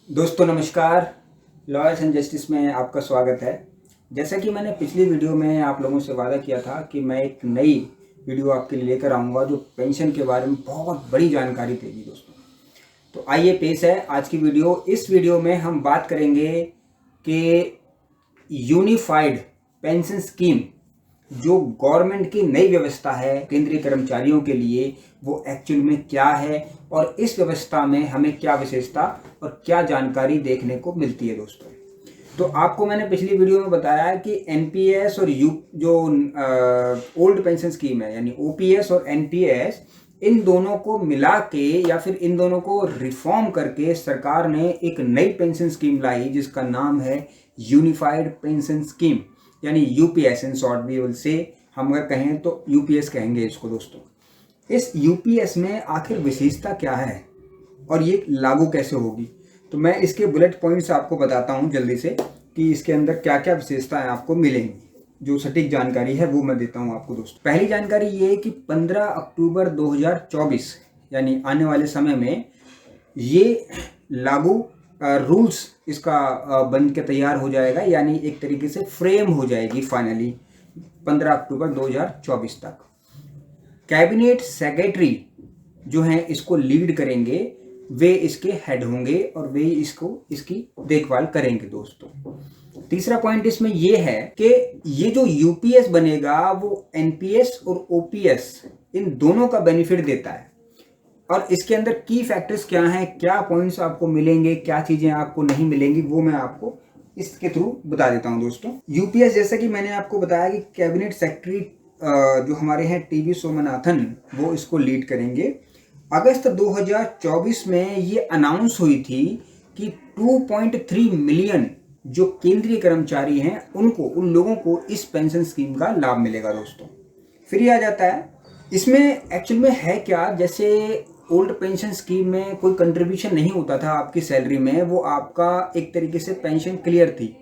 दोस्तों नमस्कार। Lawyers and justice में आपका स्वागत है। जैसा कि मैंने पिछली वीडियो में आप लोगों से वादा किया था कि मैं एक नई वीडियो आपके लिए लेकर आऊँगा जो पेंशन के बारे में बहुत बड़ी जानकारी देगी दोस्तों। तो आइए पेश है आज की वीडियो। इस वीडियो में हम बात करेंगे कि यूनिफाइड पेंशन स्कीम जो गवर्नमेंट की नई व्यवस्था है केंद्रीय कर्मचारियों के लिए, वो एक्चुअल में क्या है और इस व्यवस्था में हमें क्या विशेषता और क्या जानकारी देखने को मिलती है दोस्तों। तो आपको मैंने पिछली वीडियो में बताया कि एनपीएस और जो ओल्ड पेंशन स्कीम है यानी ओपीएस और एनपीएस, इन दोनों को मिला के या फिर इन दोनों को रिफॉर्म करके सरकार ने एक नई पेंशन स्कीम लाई जिसका नाम है यूनिफाइड पेंशन स्कीम यानी यूपीएस इन शॉर्ट भी से हम अगर कहें तो यूपीएस कहेंगे इसको दोस्तों। इस यूपीएस में आखिर विशेषता क्या है और ये लागू कैसे होगी, तो मैं इसके बुलेट पॉइंट्स आपको बताता हूं जल्दी से कि इसके अंदर क्या क्या विशेषताएं आपको मिलेंगी। जो सटीक जानकारी है वो मैं देता हूं आपको दोस्तों। पहली जानकारी ये है कि 15 अक्टूबर 2024 यानी आने वाले समय में ये लागू रूल्स इसका बन के तैयार हो जाएगा, यानी एक तरीके से फ्रेम हो जाएगी फाइनली 15 अक्टूबर 2024 तक। कैबिनेट सेक्रेटरी जो हैं इसको लीड करेंगे, वे इसके हेड होंगे और वे इसकी देखभाल करेंगे दोस्तों। तीसरा पॉइंट इसमें यह है कि ये जो यूपीएस बनेगा वो एनपीएस और ओपीएस इन दोनों का बेनिफिट देता है। और इसके अंदर की फैक्टर्स क्या हैं, क्या पॉइंट्स आपको मिलेंगे, क्या चीजें आपको नहीं मिलेंगी, वो मैं आपको इसके थ्रू बता देता हूं दोस्तों। यूपीएस जैसा कि मैंने आपको बताया कि कैबिनेट सेक्रेटरी जो हमारे हैं टीवी सोमनाथन, वो इसको लीड करेंगे। अगस्त 2024 में ये अनाउंस हुई थी कि 2.3 मिलियन जो केंद्रीय कर्मचारी हैं उन लोगों को इस पेंशन स्कीम का लाभ मिलेगा दोस्तों। फिर ये आ जाता है इसमें एक्चुअल में है क्या, जैसे ओल्ड पेंशन स्कीम में कोई कंट्रीब्यूशन नहीं होता था आपकी सैलरी में, वो आपका एक तरीके से पेंशन क्लियर थी,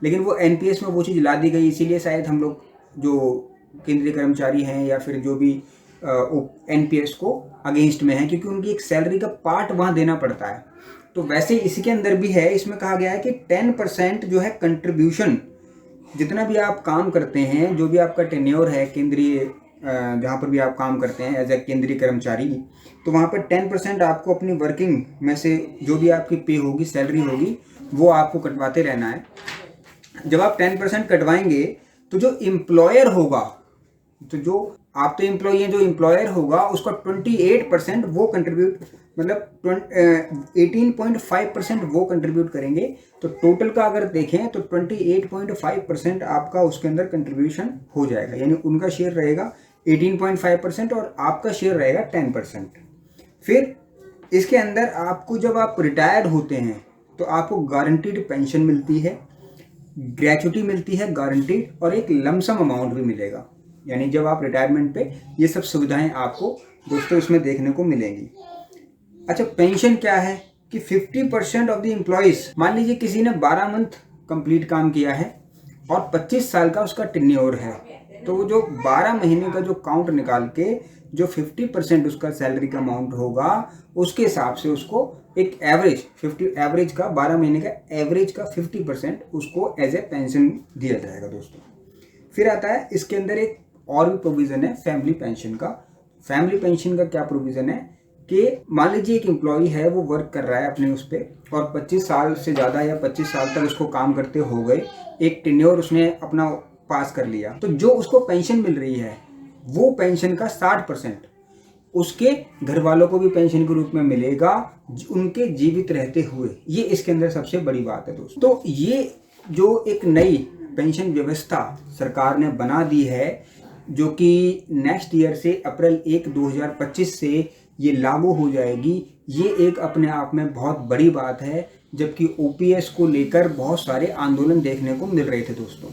लेकिन वो एनपीएस में वो चीज़ ला दी गई। इसीलिए शायद हम लोग जो केंद्रीय कर्मचारी हैं या फिर जो भी एनपीएस को अगेंस्ट में हैं, क्योंकि उनकी एक सैलरी का पार्ट वहाँ देना पड़ता है। तो वैसे इसके अंदर भी है, इसमें कहा गया है कि 10% जो है कंट्रीब्यूशन, जितना भी आप काम करते हैं, जो भी आपका टेन्योर है केंद्रीय जहाँ पर भी आप काम करते हैं एज ए केंद्रीय कर्मचारी, तो वहाँ पर 10% आपको अपनी वर्किंग में से जो भी आपकी पे होगी, सैलरी होगी, वो आपको कटवाते रहना है। जब आप 10% कटवाएंगे तो जो एम्प्लॉयर होगा, तो जो आप तो एम्प्लॉई हैं, जो एम्प्लॉयर होगा उसका 28% वो कंट्रीब्यूट, मतलब 18.5% वो कंट्रीब्यूट करेंगे। तो टोटल का अगर देखें तो 28.5% आपका उसके अंदर कंट्रीब्यूशन हो जाएगा, यानी उनका शेयर रहेगा 18.5% और आपका शेयर रहेगा 10%। फिर इसके अंदर आपको जब आप रिटायर्ड होते हैं तो आपको गारंटीड पेंशन मिलती है, ग्रेच्युटी मिलती है गारंटीड, और एक लमसम अमाउंट भी मिलेगा। यानी जब आप रिटायरमेंट पे ये सब सुविधाएं आपको दोस्तों इसमें देखने को मिलेंगी। अच्छा, पेंशन क्या है कि 50% ऑफ द एम्प्लॉइज, मान लीजिए किसी ने 12 मंथ कंप्लीट काम किया है और 25 साल का उसका टेन्योर है, तो वो जो 12 महीने का जो काउंट निकाल के जो 50% उसका सैलरी का अमाउंट होगा, उसके हिसाब से उसको एक एवरेज का 12 महीने का एवरेज का 50% उसको एज ए पेंशन दिया जाएगा दोस्तों। फिर आता है इसके अंदर एक और भी प्रोविज़न है फैमिली पेंशन का। फैमिली पेंशन का क्या प्रोविज़न है कि मान लीजिए एक एम्प्लॉई है, वो वर्क कर रहा है अपने उस पर और 25 साल से ज़्यादा या 25 साल तक उसको काम करते हो गए, एक टेन्योर उसने अपना पास कर लिया, तो जो उसको पेंशन मिल रही है वो पेंशन का 60% उसके घर वालों को भी पेंशन के रूप में मिलेगा उनके जीवित रहते हुए। ये इसके अंदर सबसे बड़ी बात है दोस्तों। तो ये जो एक नई पेंशन व्यवस्था सरकार ने बना दी है, जो कि नेक्स्ट ईयर से अप्रैल 1, 2025 से ये लागू हो जाएगी, ये एक अपने आप में बहुत बड़ी बात है। जबकि ओपीएस को लेकर बहुत सारे आंदोलन देखने को मिल रहे थे दोस्तों।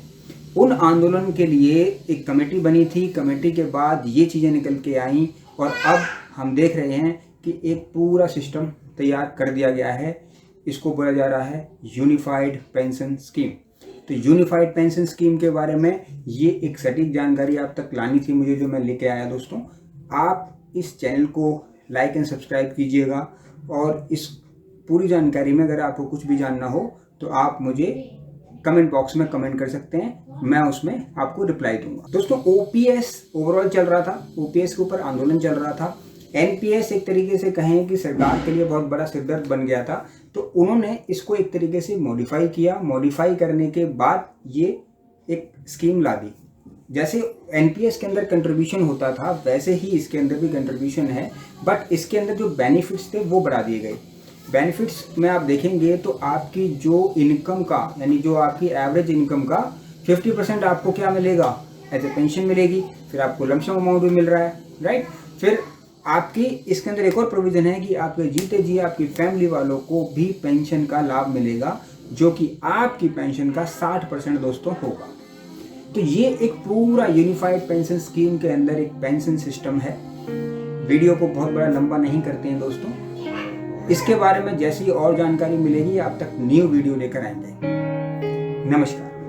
उन आंदोलन के लिए एक कमेटी बनी थी, कमेटी के बाद ये चीज़ें निकल के आई और अब हम देख रहे हैं कि एक पूरा सिस्टम तैयार कर दिया गया है। इसको बोला जा रहा है यूनिफाइड पेंशन स्कीम। तो यूनिफाइड पेंशन स्कीम के बारे में ये एक सटीक जानकारी आप तक लानी थी मुझे, जो मैं लेके आया दोस्तों। आप इस चैनल को लाइक एंड सब्सक्राइब कीजिएगा और इस पूरी जानकारी में अगर आपको कुछ भी जानना हो तो आप मुझे कमेंट बॉक्स में कमेंट कर सकते हैं, मैं उसमें आपको रिप्लाई दूंगा। दोस्तों, ओपीएस ओवरऑल चल रहा था, ओपीएस के ऊपर आंदोलन चल रहा था। एनपीएस एक तरीके से कहें कि सरकार के लिए बहुत बड़ा सिरदर्द बन गया था, तो उन्होंने इसको एक तरीके से मॉडिफाई किया। मॉडिफाई करने के बाद ये एक स्कीम ला दी। जैसे एनपीएस के अंदर कंट्रीब्यूशन होता था वैसे ही इसके अंदर भी कंट्रीब्यूशन है, बट इसके अंदर जो बेनिफिट्स थे वो बढ़ा दिए गए। बेनिफिट्स में आप देखेंगे तो आपकी जो इनकम का, यानी जो आपकी एवरेज इनकम का 50% आपको क्या मिलेगा, एज ए पेंशन मिलेगी। फिर आपको लमसम अमाउंट भी मिल रहा है, राइट। फिर आपकी इसके अंदर एक और प्रोविज़न है कि आपके जीते जी आपकी फैमिली वालों को भी पेंशन का लाभ मिलेगा, जो कि आपकी पेंशन का 60% दोस्तों होगा। तो ये एक पूरा यूनिफाइड पेंशन स्कीम के अंदर एक पेंशन सिस्टम है। वीडियो को बहुत बड़ा लंबा नहीं करते हैं दोस्तों, इसके बारे में जैसी और जानकारी मिलेगी आप तक न्यू वीडियो लेकर आएंगे। नमस्कार।